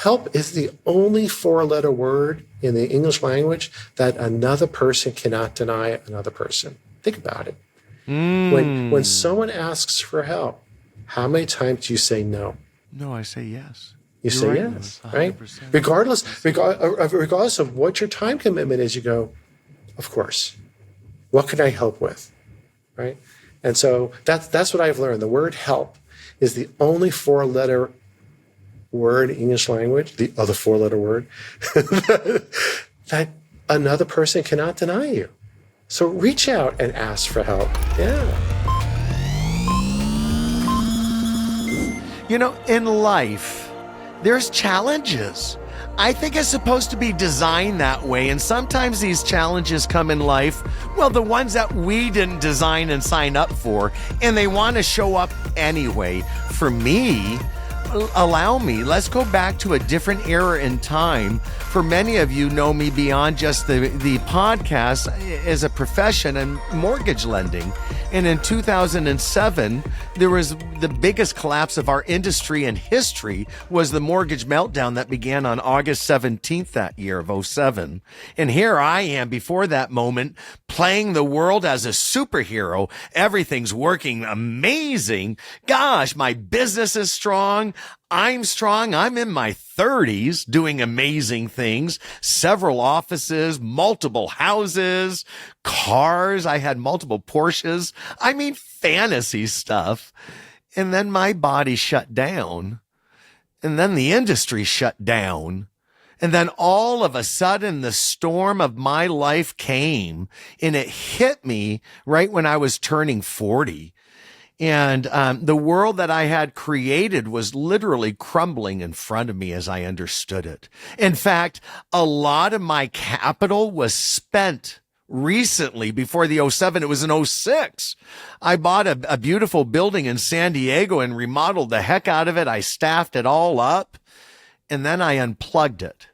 Help is the only four-letter word in the English language that another person cannot deny another person. Think about it. When someone asks for help, how many times do you say no? No, I say yes. You say right, yes, right? Regardless of what your time commitment is, you go, of course. What can I help with, right? And so that's what I've learned. The word help is the only four-letter word in English language, the other four-letter word, that another person cannot deny you. So reach out and ask for help. Yeah. You know, in life, there's challenges. I think it's supposed to be designed that way. And sometimes these challenges come in life, well, the ones that we didn't design and sign up for, and they want to show up anyway. For me, let's go back to a different era in time. For many of you know me beyond just the podcast as a profession and mortgage lending. And in 2007, there was the biggest collapse of our industry in history was the mortgage meltdown that began on August 17th that year of 07. And here I am before that moment playing the world as a superhero. Everything's working amazing. Gosh, my business is strong. I'm strong. I'm in my 30s doing amazing things. Several offices, multiple houses, cars. I had multiple Porsches. I mean, fantasy stuff. And then my body shut down. And then the industry shut down. And then all of a sudden, the storm of my life came and it hit me right when I was turning 40. And the world that I had created was literally crumbling in front of me as I understood it. In fact, a lot of my capital was spent recently before the 07. It was in 06. I bought a beautiful building in San Diego and remodeled the heck out of it. I staffed it all up, and then I unplugged it.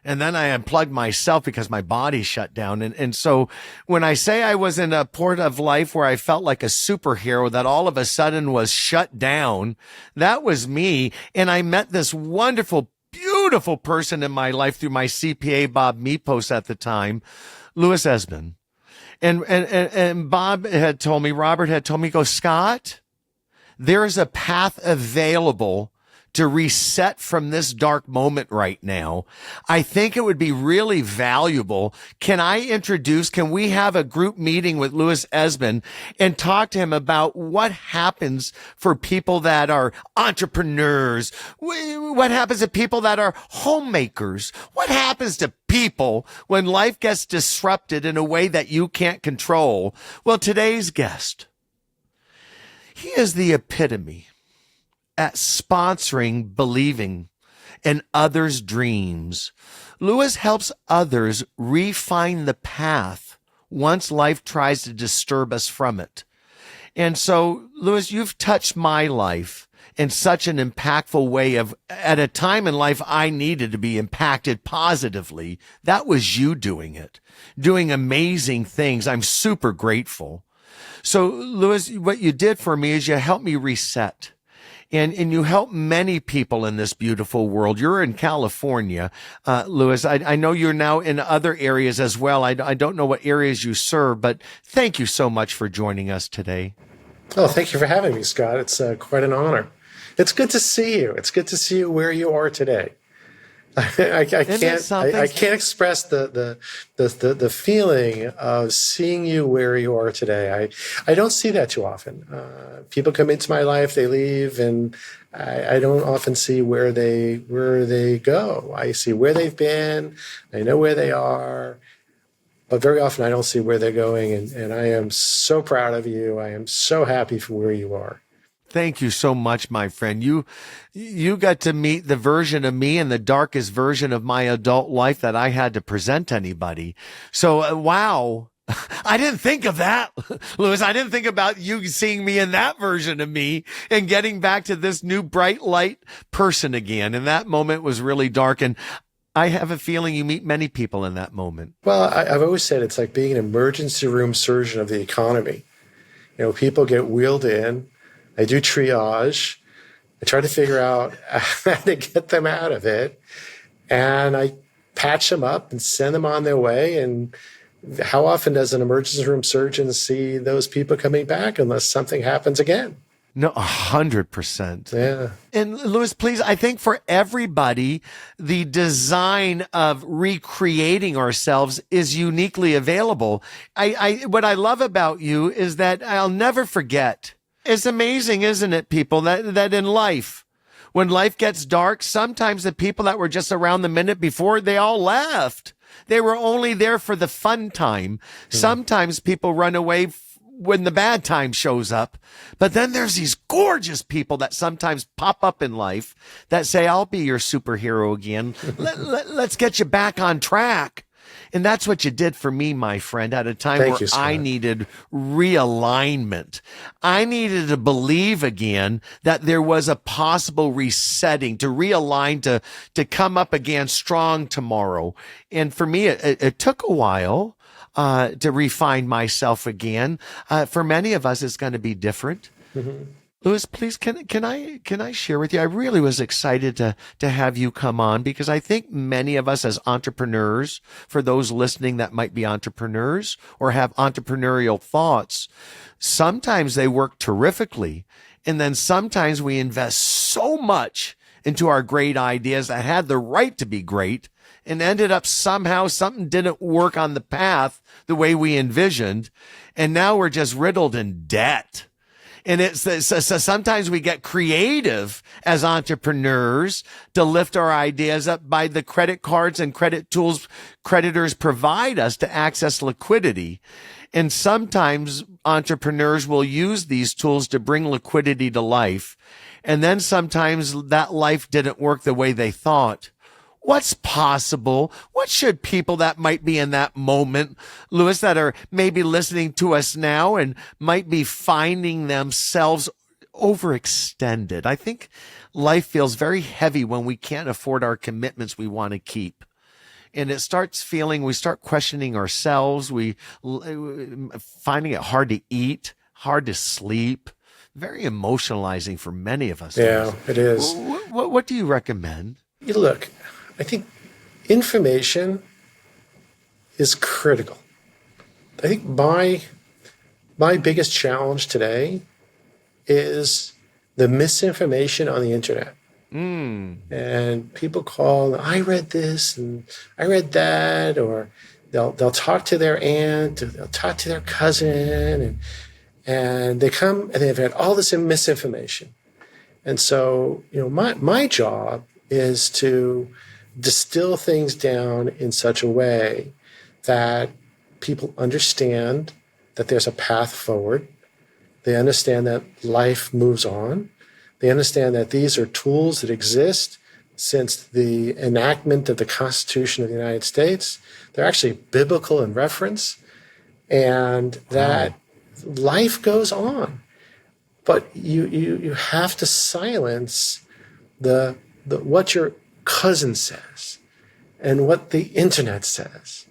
And then I unplugged myself because my body shut down. And so when I say I was in a port of life where I felt like a superhero that all of a sudden was shut down, that was me. And I met this wonderful, beautiful person in my life through my CPA Bob Mepos at the time, Louis Esbin. And Bob had told me, Robert had told me, go, Scott, there's a path available to reset from this dark moment right now. I think it would be really valuable. Can we have a group meeting with Louis Esbin and talk to him about what happens for people that are entrepreneurs? What happens to people that are homemakers? What happens to people when life gets disrupted in a way that you can't control? Well, today's guest, he is the epitome at sponsoring believing in others' dreams. Louis helps others refine the path once life tries to disturb us from it. And so, Louis, you've touched my life in such an impactful way at a time in life I needed to be impacted positively. That was you doing it, doing amazing things. I'm super grateful. So, Louis, what you did for me is you helped me reset. And you help many people in this beautiful world. You're in California, Louis. I know you're now in other areas as well. I don't know what areas you serve, but thank you so much for joining us today. Oh, thank you for having me, Scott. It's quite an honor. It's good to see you. It's good to see you where you are today. I can't express the feeling of seeing you where you are today. I don't see that too often. People come into my life, they leave, and I don't often see where they go. I see where they've been. I know where they are, but very often I don't see where they're going. And I am so proud of you. I am so happy for where you are. Thank you so much, my friend. You got to meet the version of me and the darkest version of my adult life that I had to present to anybody. So, wow. I didn't think of that, Louis. I didn't think about you seeing me in that version of me and getting back to this new bright light person again. And that moment was really dark. And I have a feeling you meet many people in that moment. Well, I've always said it's like being an emergency room surgeon of the economy. You know, people get wheeled in. I do triage. I try to figure out how to get them out of it. And I patch them up and send them on their way. And how often does an emergency room surgeon see those people coming back unless something happens again? No, 100%. Yeah. And Louis, please, I think for everybody, the design of recreating ourselves is uniquely available. What I love about you is that I'll never forget. It's amazing, isn't it, people, that in life, when life gets dark, sometimes the people that were just around the minute before, they all left. They were only there for the fun time. Sometimes people run away when the bad time shows up. But then there's these gorgeous people that sometimes pop up in life that say, I'll be your superhero again. Let's get you back on track. And that's what you did for me, my friend, at a time where I needed realignment. I needed to believe again that there was a possible resetting, to realign, to come up again strong tomorrow. And for me, it took a while to refine myself again. For many of us, it's going to be different. Mm-hmm. Louis, please, can I share with you? I really was excited to have you come on because I think many of us as entrepreneurs, for those listening that might be entrepreneurs or have entrepreneurial thoughts, sometimes they work terrifically. And then sometimes we invest so much into our great ideas that had the right to be great and ended up somehow something didn't work on the path the way we envisioned. And now we're just riddled in debt. And so sometimes we get creative as entrepreneurs to lift our ideas up by the credit cards and credit tools creditors provide us to access liquidity. And sometimes entrepreneurs will use these tools to bring liquidity to life. And then sometimes that life didn't work the way they thought. What's possible? What should people that might be in that moment, Louis, that are maybe listening to us now and might be finding themselves overextended? I think life feels very heavy when we can't afford our commitments we want to keep. And it starts feeling, we start questioning ourselves. We finding it hard to eat, hard to sleep, very emotionalizing for many of us. Yeah, it is. What do you recommend? You look, I think information is critical. I think my biggest challenge today is the misinformation on the internet. And people call, I read this and I read that, or they'll talk to their aunt, or they'll talk to their cousin, and they come and they've had all this misinformation. And so, my job is to distill things down in such a way that people understand that there's a path forward. They understand that life moves on. They understand that these are tools that exist since the enactment of the Constitution of the United States. They're actually biblical in reference, and that life goes on. But you have to silence the what your cousin says and what the internet says,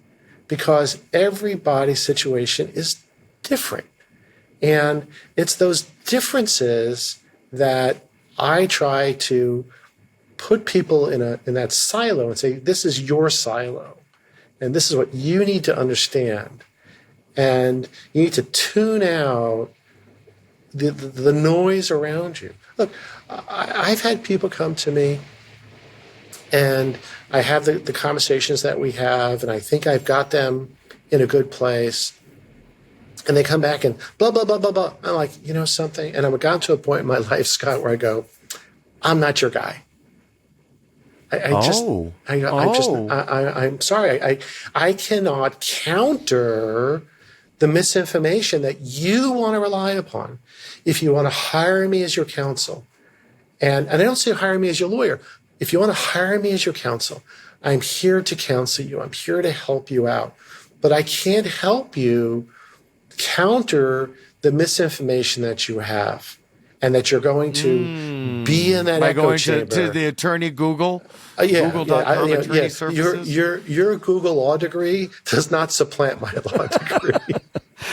because everybody's situation is different. And it's those differences that I try to put people in that silo and say, this is your silo, and this is what you need to understand. And you need to tune out the noise around you. Look, I've had people come to me, and I have the conversations that we have, and I think I've got them in a good place. And they come back and blah, blah, blah, blah, blah. I'm like, something? And I've gotten to a point in my life, Scott, where I go, I'm not your guy. I'm sorry. I cannot counter the misinformation that you want to rely upon. If you want to hire me as your counsel, and I don't say hire me as your lawyer. If you want to hire me as your counsel, I'm here to counsel you. I'm here to help you out. But I can't help you counter the misinformation that you have and that you're going to be in that echo chamber. By going to the attorney Google? Google.com attorney services? Your Google law degree does not supplant my law degree.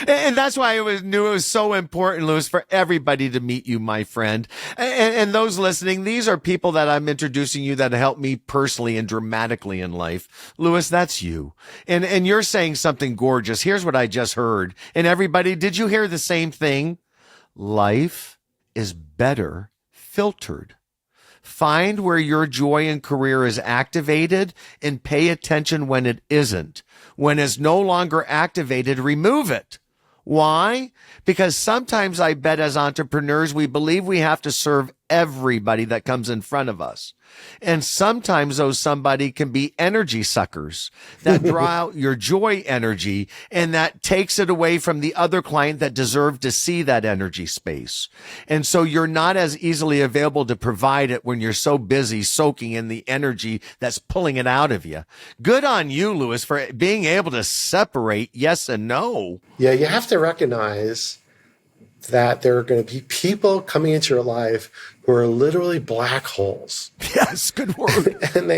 And that's why knew it was so important, Louis, for everybody to meet you, my friend. And those listening, these are people that I'm introducing you that helped me personally and dramatically in life. Louis, that's you. And you're saying something gorgeous. Here's what I just heard. And everybody, did you hear the same thing? Life is better filtered. Find where your joy and career is activated and pay attention when it isn't. When it's no longer activated, remove it. Why? Because sometimes I bet as entrepreneurs, we believe we have to serve everybody that comes in front of us. And sometimes those somebody can be energy suckers that draw out your joy energy, and that takes it away from the other client that deserved to see that energy space. And so you're not as easily available to provide it when you're so busy soaking in the energy that's pulling it out of you. Good on you, Louis, for being able to separate yes and no. Yeah, you have to recognize that there are going to be people coming into your life who are literally black holes. Yes, good word. and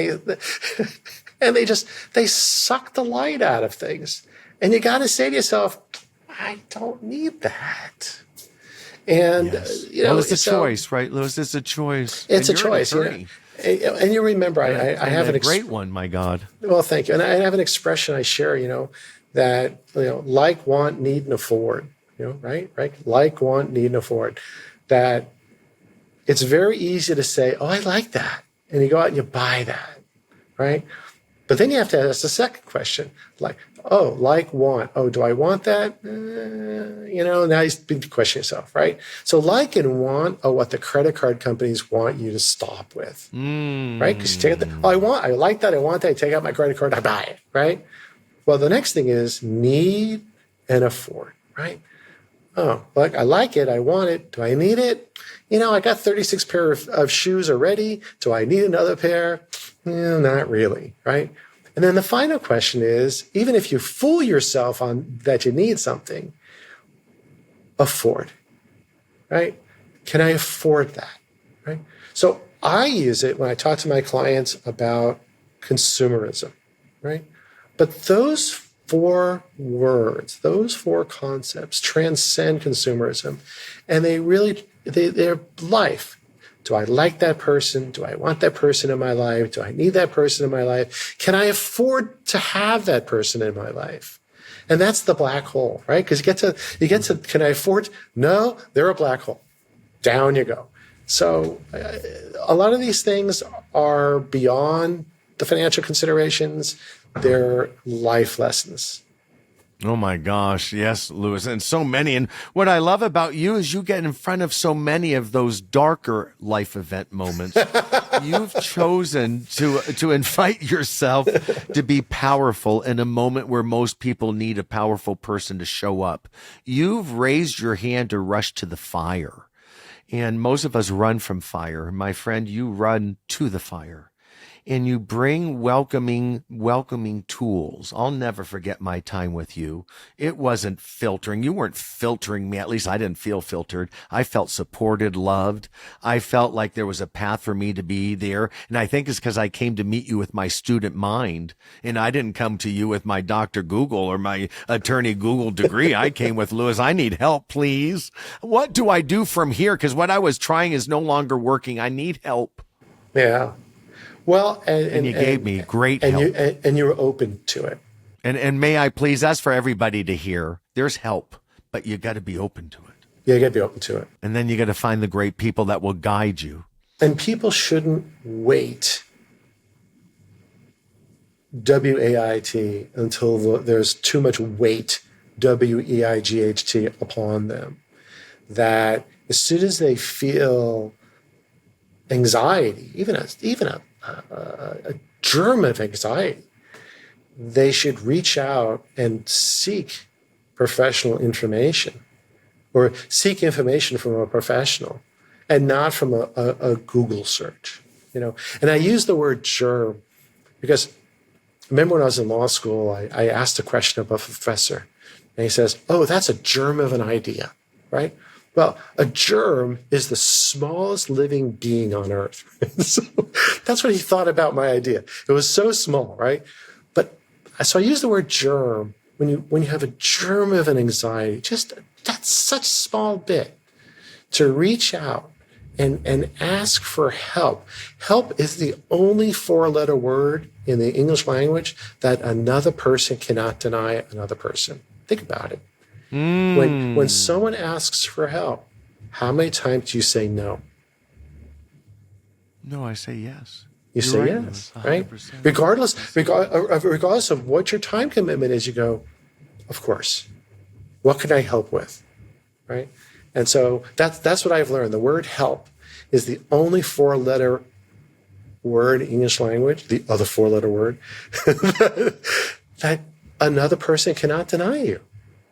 they suck the light out of things. And you got to say to yourself, I don't need that. And, yes. Well, it's a choice, right, Louis? It's a choice. It's a choice. And you remember, I have a great one, my God. Well, thank you. And I have an expression I share, that, like, want, need, and afford. Right? Like, want, need, and afford. That it's very easy to say, oh, I like that. And you go out and you buy that, right? But then you have to ask the second question, like, want. Oh, do I want that? Now you begin to question yourself, right? So like and want are what the credit card companies want you to stop with, right? Because you take I like that, I want that, I take out my credit card, I buy it, right? Well, the next thing is need and afford, right? Oh, I like it. I want it. Do I need it? I got 36 pair of shoes already. Do I need another pair? Not really, right? And then the final question is, even if you fool yourself on that you need something, afford, right? Can I afford that, right? So I use it when I talk to my clients about consumerism, right? But those four words, those four concepts transcend consumerism, and they're life. Do I like that person? Do I want that person in my life? Do I need that person in my life? Can I afford to have that person in my life? And that's the black hole, right? Because you get to, can I afford? No, they're a black hole. Down you go. So a lot of these things are beyond the financial considerations. They're life lessons. Oh my gosh. Yes, Louis. And so many. And what I love about you is you get in front of so many of those darker life event moments. You've chosen to invite yourself to be powerful in a moment where most people need a powerful person to show up. You've raised your hand to rush to the fire. And most of us run from fire. My friend, you run to the fire. And you bring welcoming tools. I'll never forget my time with you. It wasn't filtering. You weren't filtering me. At least I didn't feel filtered. I felt supported, loved. I felt like there was a path for me to be there. And I think it's because I came to meet you with my student mind. And I didn't come to you with my Dr. Google or my attorney Google degree. I came with, Louis, I need help, please. What do I do from here? Because what I was trying is no longer working. I need help. Yeah. Well, and you gave me great help. And you were open to it. And may I please, that's for everybody to hear. There's help, but you got to be open to it. Yeah, you got to be open to it. And then you got to find the great people that will guide you. And people shouldn't wait, W-A-I-T, until there's too much weight, W-E-I-G-H-T, upon them. That as soon as they feel anxiety, even a germ of anxiety, they should reach out and seek professional information, or seek information from a professional and not from a Google search, And I use the word germ because remember when I was in law school, I asked a question of a professor and he says, oh, that's a germ of an idea, right? Well, a germ is the smallest living being on earth. So that's what he thought about my idea. It was so small, right? So I use the word germ when you have a germ of an anxiety, just that's such a small bit, to reach out and ask for help. Help is the only four-letter word in the English language that another person cannot deny another person. Think about it. When someone asks for help, how many times do you say no? No, I say yes. You say yes, right? Regardless of what your time commitment is, you go, of course. What can I help with, right? And so that's what I've learned. The word help is the only four-letter word in English language, the other four-letter word, that another person cannot deny you.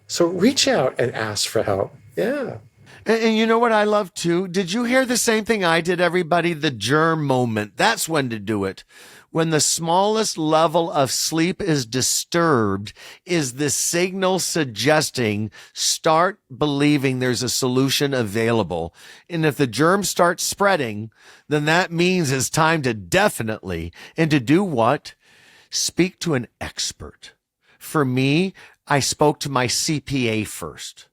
So reach out and ask for help. Yeah. And you know what I love too? Did you hear the same thing I did, everybody? The germ moment. That's when to do it. When the smallest level of sleep is disturbed is the signal suggesting start believing there's a solution available. And if the germ starts spreading, then that means it's time to definitely, and to do what? Speak to an expert. For me, I spoke to my CPA first.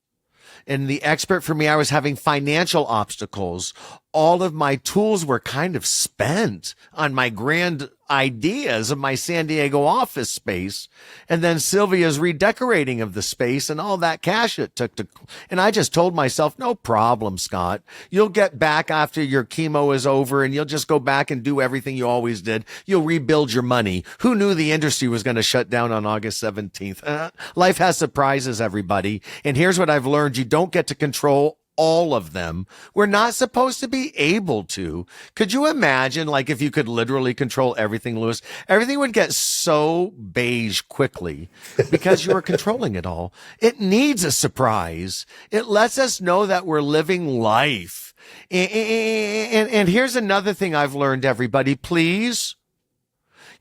And the expert for me, I was having financial obstacles. All of my tools were kind of spent on my grand ideas of my San Diego office space. And then Sylvia's redecorating of the space and all that cash it took to, and I just told myself, no problem, Scott. You'll get back after your chemo is over and you'll just go back and do everything you always did. You'll rebuild your money. Who knew the industry was going to shut down on August 17th? Life has surprises, everybody. And here's what I've learned. You don't get to control all of them. We're not supposed to be able to. Could you imagine, like, if you could literally control everything, Louis? Everything would get so beige quickly because you were controlling it all. It needs a surprise. It lets us know that we're living life. And here's another thing I've learned, everybody. Please.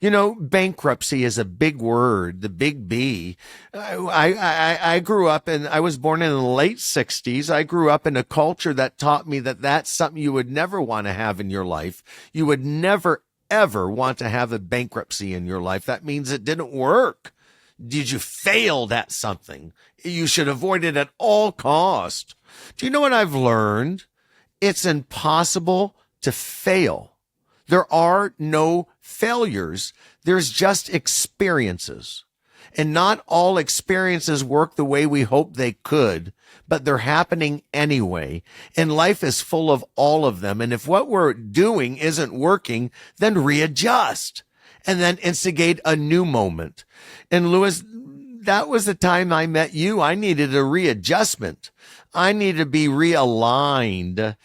You know, bankruptcy is a big word, the big B. I grew up and I was born in the late 60s. I grew up in a culture that taught me that that's something you would never want to have in your life. You would never, ever want to have a bankruptcy in your life. That means it didn't work. Did you failed at something? You should avoid it at all cost. Do you know what I've learned? It's impossible to fail. There are no failures. There's just experiences. And not all experiences work the way we hope they could, but they're happening anyway. And life is full of all of them. And if what we're doing isn't working, then readjust and then instigate a new moment. And Louis, that was the time I met you. I needed a readjustment. I needed to be realigned.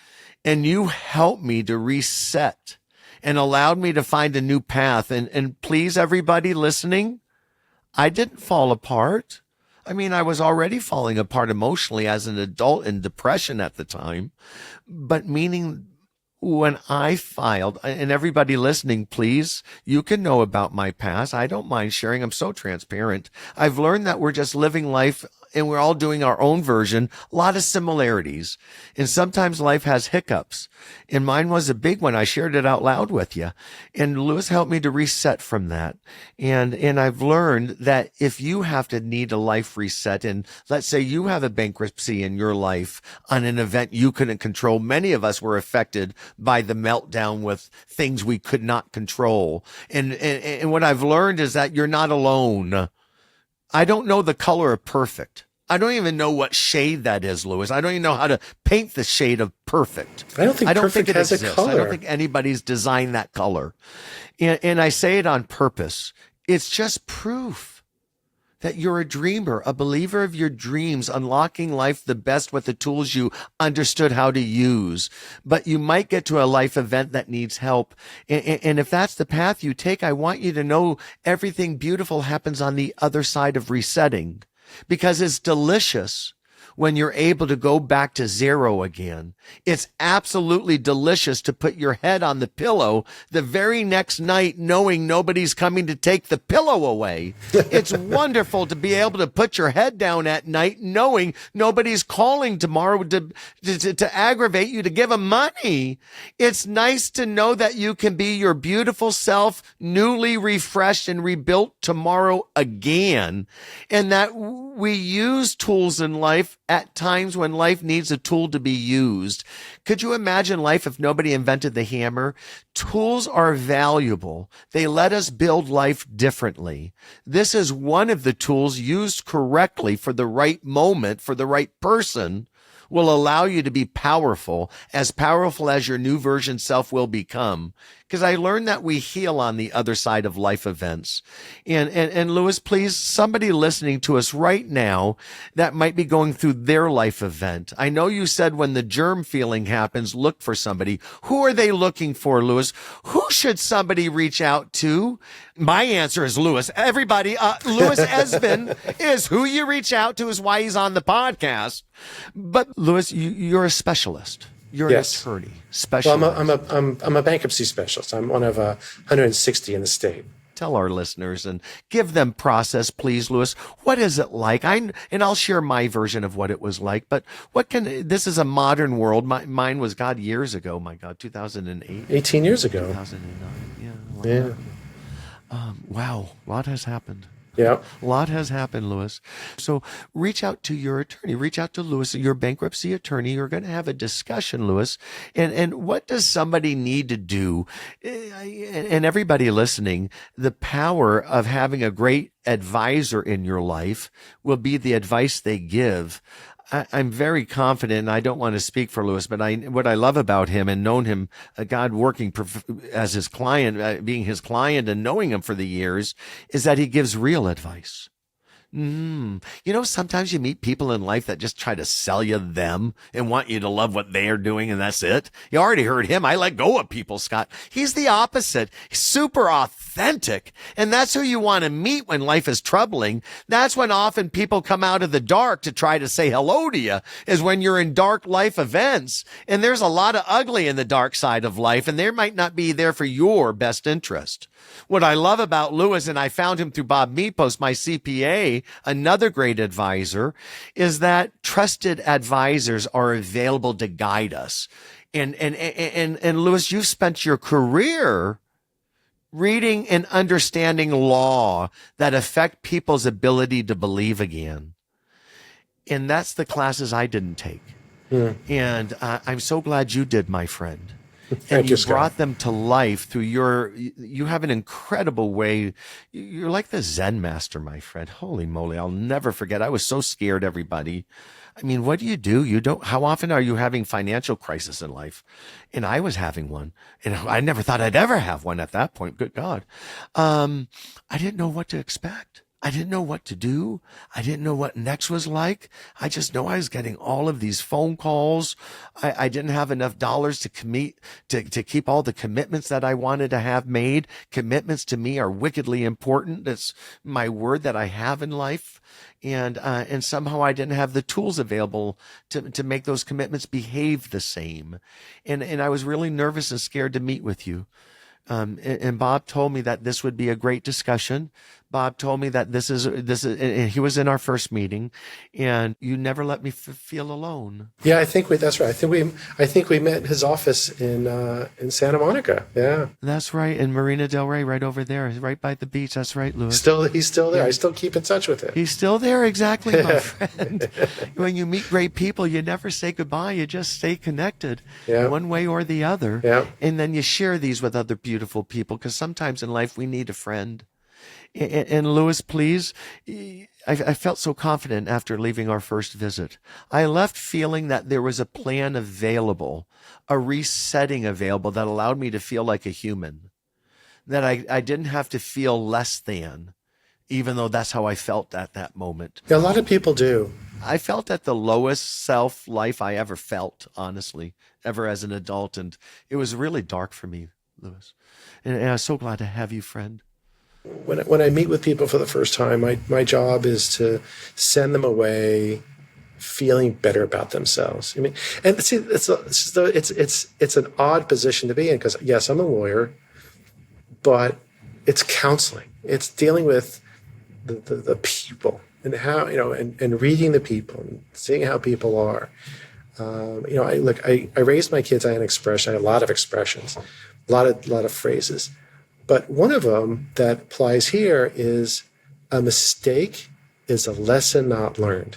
And you helped me to reset and allowed me to find a new path. And please, everybody listening, I didn't fall apart. I mean, I was already falling apart emotionally as an adult in depression at the time. But meaning when I filed, and everybody listening, please, you can know about my past. I don't mind sharing. I'm so transparent. I've learned that we're just living life and we're all doing our own version, a lot of similarities. And sometimes life has hiccups. And mine was a big one. I shared it out loud with you. And Louis helped me to reset from that. And I've learned that if you have to need a life reset, and let's say you have a bankruptcy in your life on an event you couldn't control, many of us were affected by the meltdown with things we could not control. And what I've learned is that you're not alone. I don't know the color of perfect. I don't even know what shade that is, Louis. I don't even know how to paint the shade of perfect. I don't think perfect it has exists. a color. I don't think anybody's designed that color. And I say it on purpose. It's just proof that you're a dreamer, a believer of your dreams, unlocking life the best with the tools you understood how to use. But you might get to a life event that needs help. And if that's the path you take, I want you to know everything beautiful happens on the other side of resetting, because it's delicious when you're able to go back to zero again. It's absolutely delicious to put your head on the pillow the very next night knowing nobody's coming to take the pillow away. It's wonderful to be able to put your head down at night knowing nobody's calling tomorrow to aggravate you to give them money. It's nice to know that you can be your beautiful self, newly refreshed and rebuilt tomorrow again, and that we use tools in life at times when life needs a tool to be used. Could you imagine life if nobody invented the hammer? Tools are valuable. They let us build life differently. This is one of the tools used correctly for the right moment, for the right person, will allow you to be powerful as your new version self will become. Because I learned that we heal on the other side of life events. And Louis, please, somebody listening to us right now that might be going through their life event. I know you said when the germ feeling happens, look for somebody. Who are they looking for, Louis? Who should somebody reach out to? My answer is Louis. Everybody, Louis Esbin is who you reach out to, is why he's on the podcast. But Louis, you're a specialist. You're an attorney, specialist. Well, I'm a bankruptcy specialist. I'm one of 160 in the state. Tell our listeners and give them process, please, Louis. What is it like? And I'll share my version of what it was like. But this is a modern world. Mine was, years ago. My God, 2008. 18 years ago. 2009. Yeah. Wow, a lot has happened. Yeah. A lot has happened, Louis. So reach out to your attorney. Reach out to Louis, your bankruptcy attorney. You're going to have a discussion, Louis. And what does somebody need to do? And everybody listening, the power of having a great advisor in your life will be the advice they give. I'm very confident, and I don't want to speak for Louis, but what I love about him and known him, God working as his client, being his client and knowing him for the years, is that he gives real advice. Sometimes you meet people in life that just try to sell you them and want you to love what they are doing, and that's it. You already heard him. I let go of people, Scott. He's the opposite. He's super authentic. And that's who you want to meet when life is troubling. That's when often people come out of the dark to try to say hello to you, is when you're in dark life events. And there's a lot of ugly in the dark side of life, and they might not be there for your best interest. What I love about Louis, and I found him through Bob Mepos, my CPA, another great advisor, is that trusted advisors are available to guide us. And Louis, you've spent your career reading and understanding law that affect people's ability to believe again. And that's the classes I didn't take. And I'm so glad you did, my friend. And you brought them to life through you have an incredible way. You're like the Zen master, my friend. Holy moly. I'll never forget. I was so scared, everybody. I mean, what do? How often are you having financial crisis in life? And I was having one, and I never thought I'd ever have one at that point. Good God. I didn't know what to expect. I didn't know what to do. I didn't know what next was like. I just know I was getting all of these phone calls. I didn't have enough dollars to keep all the commitments that I wanted to have made. Commitments to me are wickedly important. It's my word that I have in life. And somehow I didn't have the tools available to make those commitments behave the same. And I was really nervous and scared to meet with you. And Bob told me that this would be a great discussion. Bob told me that this is, and he was in our first meeting, and you never let me feel alone. Yeah, that's right. I think we met in his office in Santa Monica. Yeah, that's right. In Marina Del Rey, right over there, right by the beach. That's right, Louis. He's still there. Yeah. I still keep in touch with him. He's still there, exactly, my friend. When you meet great people, you never say goodbye. You just stay connected, one way or the other. Yeah. And then you share these with other beautiful people, because sometimes in life we need a friend. And Louis, please, I felt so confident after leaving our first visit. I left feeling that there was a plan available, a resetting available that allowed me to feel like a human, that I didn't have to feel less than, even though that's how I felt at that moment. Yeah, a lot of people do. I felt at the lowest self life I ever felt, honestly, ever as an adult. And it was really dark for me, Louis. And I was so glad to have you, friend. When I meet with people for the first time, my job is to send them away feeling better about themselves. I mean, and see, it's an odd position to be in because yes, I'm a lawyer, but it's counseling. It's dealing with the people and how, and reading the people and seeing how people are. I raised my kids. I had an expression. I had a lot of expressions, a lot of phrases, but one of them that applies here is a mistake is a lesson not learned.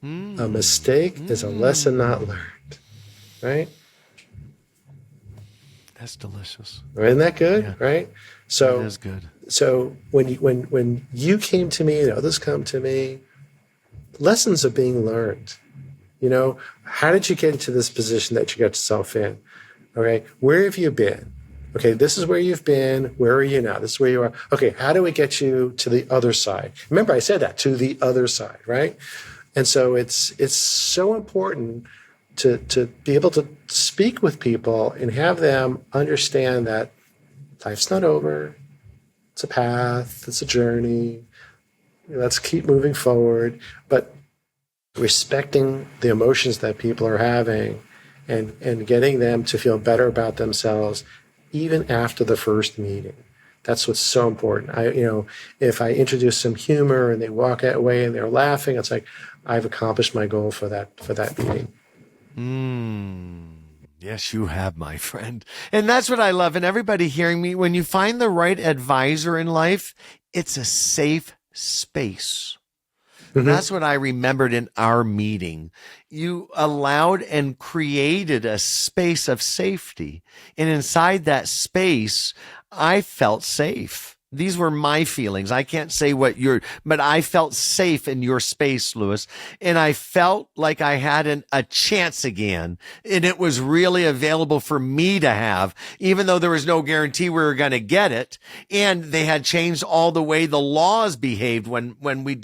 A mistake is a lesson not learned, right? That's delicious. Isn't that good? Yeah. Right? So that is good. So when you came to me and others come to me, lessons are being learned. How did you get into this position that you got yourself in? Okay, where have you been? Okay, this is where you've been. Where are you now? This is where you are. Okay, how do we get you to the other side? Remember, I said that, to the other side, right? And so it's so important to be able to speak with people and have them understand that life's not over. It's a path. It's a journey. Let's keep moving forward. But respecting the emotions that people are having and getting them to feel better about themselves even after the first meeting. That's what's so important. If I introduce some humor and they walk away and they're laughing, it's like I've accomplished my goal for that meeting. Yes, you have, my friend. And that's what I love. And everybody hearing me, when you find the right advisor in life, it's a safe space. Mm-hmm. That's what I remembered in our meeting. You allowed and created a space of safety. And inside that space, I felt safe. These were my feelings. I can't say but I felt safe in your space, Louis. And I felt like I had a chance again. And it was really available for me to have, even though there was no guarantee we were going to get it. And they had changed all the way the laws behaved when we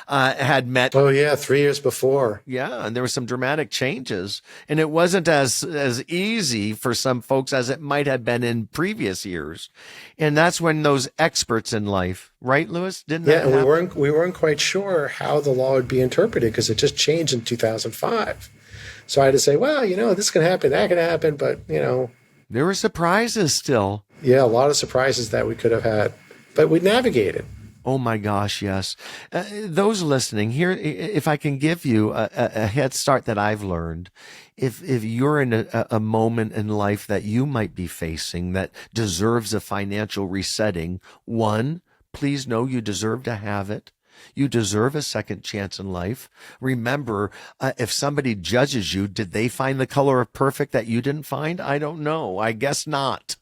had met. Oh yeah. 3 years before. Yeah. And there were some dramatic changes, and it wasn't as easy for some folks as it might have been in previous years. And that's when those experts in life, right, Louis? Didn't that happen? And we weren't quite sure how the law would be interpreted because it just changed in 2005. So I had to say, well, this can happen, that can happen, but there were surprises still. Yeah, a lot of surprises that we could have had, but we navigated. Oh my gosh, yes. Those listening here, if I can give you a head start that I've learned, if you're in a moment in life that you might be facing that deserves a financial resetting, one, please know you deserve to have it. You deserve a second chance in life. Remember, if somebody judges you, did they find the color of perfect that you didn't find? I don't know. I guess not.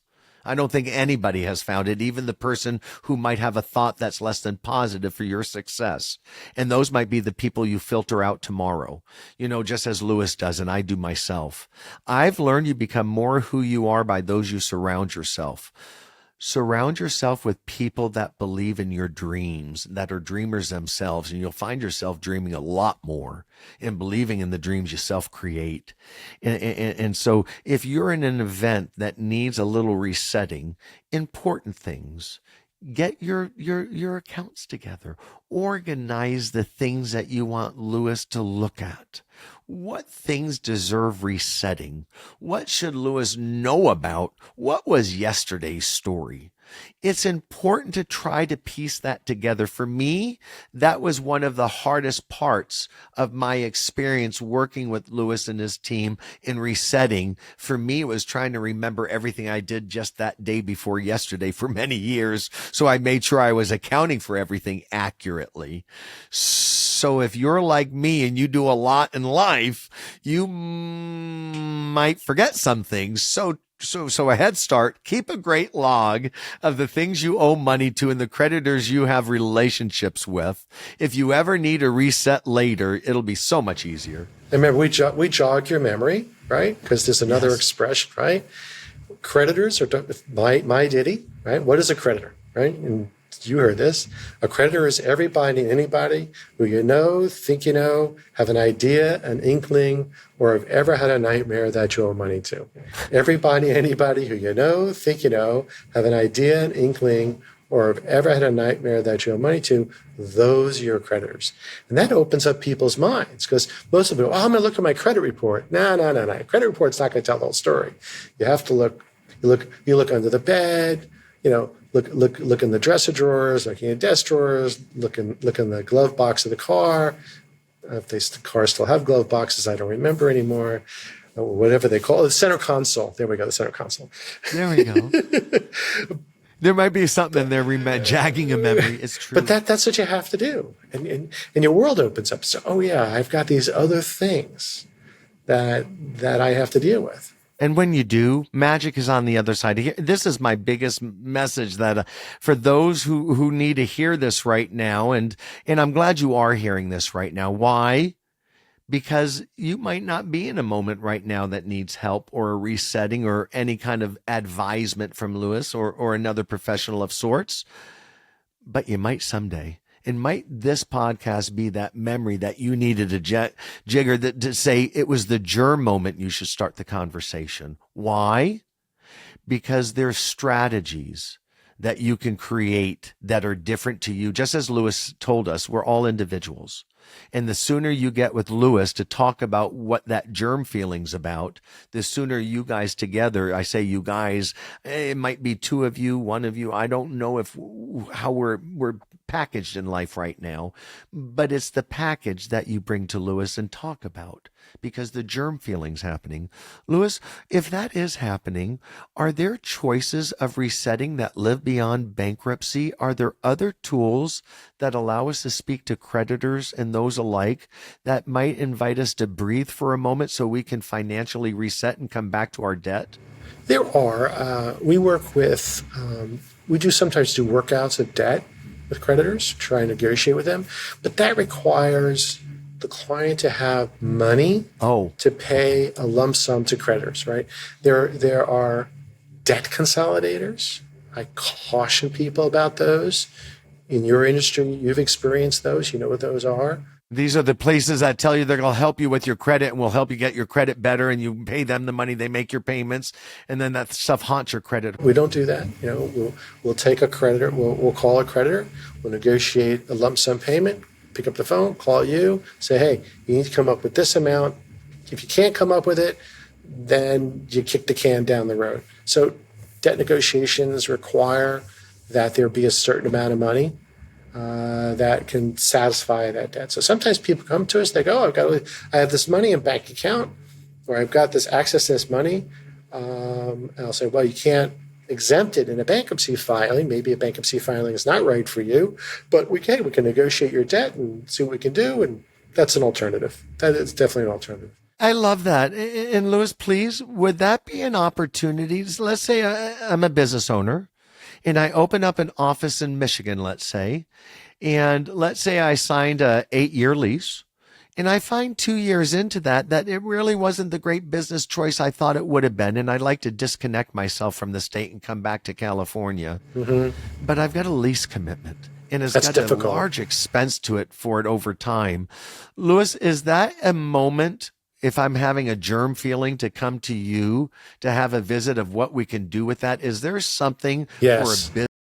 I don't think anybody has found it, even the person who might have a thought that's less than positive for your success. And those might be the people you filter out tomorrow, just as Louis does and I do myself. I've learned you become more who you are by those you surround yourself. Surround yourself with people that believe in your dreams, that are dreamers themselves, and you'll find yourself dreaming a lot more and believing in the dreams you self-create. And so if you're in an event that needs a little resetting, important things, get your accounts together. Organize the things that you want Louis to look at. What things deserve resetting? What should Louis know about? What was yesterday's story? It's important to try to piece that together. For me, that was one of the hardest parts of my experience working with Louis and his team in resetting. For me, it was trying to remember everything I did just that day before yesterday for many years. So I made sure I was accounting for everything accurately. So if you're like me and you do a lot in life, you might forget some things. So a head start, keep a great log of the things you owe money to and the creditors you have relationships with. If you ever need a reset later, it'll be so much easier. And remember, we jog your memory, right? Because there's another expression, right? Creditors are my ditty, right? What is a creditor, right? And you heard this. A creditor is everybody and anybody who think have an idea, an inkling, or have ever had a nightmare that you owe money to. Everybody, anybody who think have an idea, an inkling, or have ever had a nightmare that you owe money to, those are your creditors. And that opens up people's minds, because most of them go, oh, I'm going to look at my credit report. No. Credit report's not going to tell the whole story. You have to look, you look under the bed, look in the dresser drawers, looking in desk drawers, look in the glove box of the car. If the cars still have glove boxes, I don't remember anymore. Whatever they call it, the center console. There we go, the center console. There we go. There might be something in there, jagging a memory. It's true. But that's what you have to do. And your world opens up. So, oh yeah, I've got these other things that I have to deal with. And when you do, magic is on the other side. This is my biggest message, that for those who need to hear this right now, and I'm glad you are hearing this right now. Why? Because you might not be in a moment right now that needs help or a resetting or any kind of advisement from Louis or another professional of sorts, but you might someday. And might this podcast be that memory that you needed to jigger to say it was the germ moment you should start the conversation? Why? Because there's strategies that you can create that are different to you. Just as Louis told us, we're all individuals. And the sooner you get with Louis to talk about what that germ feeling's about, the sooner you guys together, I say you guys, it might be two of you, one of you. I don't know how we're packaged in life right now, but it's the package that you bring to Louis and talk about, because the germ feeling's happening. Louis, if that is happening, are there choices of resetting that live beyond bankruptcy? Are there other tools that allow us to speak to creditors and those alike that might invite us to breathe for a moment so we can financially reset and come back to our debt? There are. We work with, we do sometimes do workouts of debt with creditors, try and negotiate with them, but that requires the client to have money to pay a lump sum to creditors, right? There are debt consolidators. I caution people about those. In your industry, you've experienced those. You know what those are. These are the places that tell you they're going to help you with your credit and will help you get your credit better, and you pay them the money, they make your payments, and then that stuff haunts your credit. We don't do that. We'll take a creditor, we'll call a creditor, we'll negotiate a lump sum payment, pick up the phone, call you, say, hey, you need to come up with this amount. If you can't come up with it, then you kick the can down the road. So debt negotiations require that there be a certain amount of money that can satisfy that debt. So sometimes people come to us, they go, I have this money in bank account, or I've got this access to this money. And I'll say, well, you can't exempt it in a bankruptcy filing. Maybe a bankruptcy filing is not right for you, but we can negotiate your debt and see what we can do. And that's an alternative. That is definitely an alternative. I love that. And Louis, please, would that be an opportunity? Let's say I'm a business owner and I open up an office in Michigan, let's say, and let's say I signed a 8-year lease, and I find 2 years into that it really wasn't the great business choice I thought it would have been, and I'd like to disconnect myself from the state and come back to California. Mm-hmm. But I've got a lease commitment, and it's got a large expense to it for it over time. Louis, is that a moment, if I'm having a germ feeling, to come to you to have a visit of what we can do with that? Is there something for a business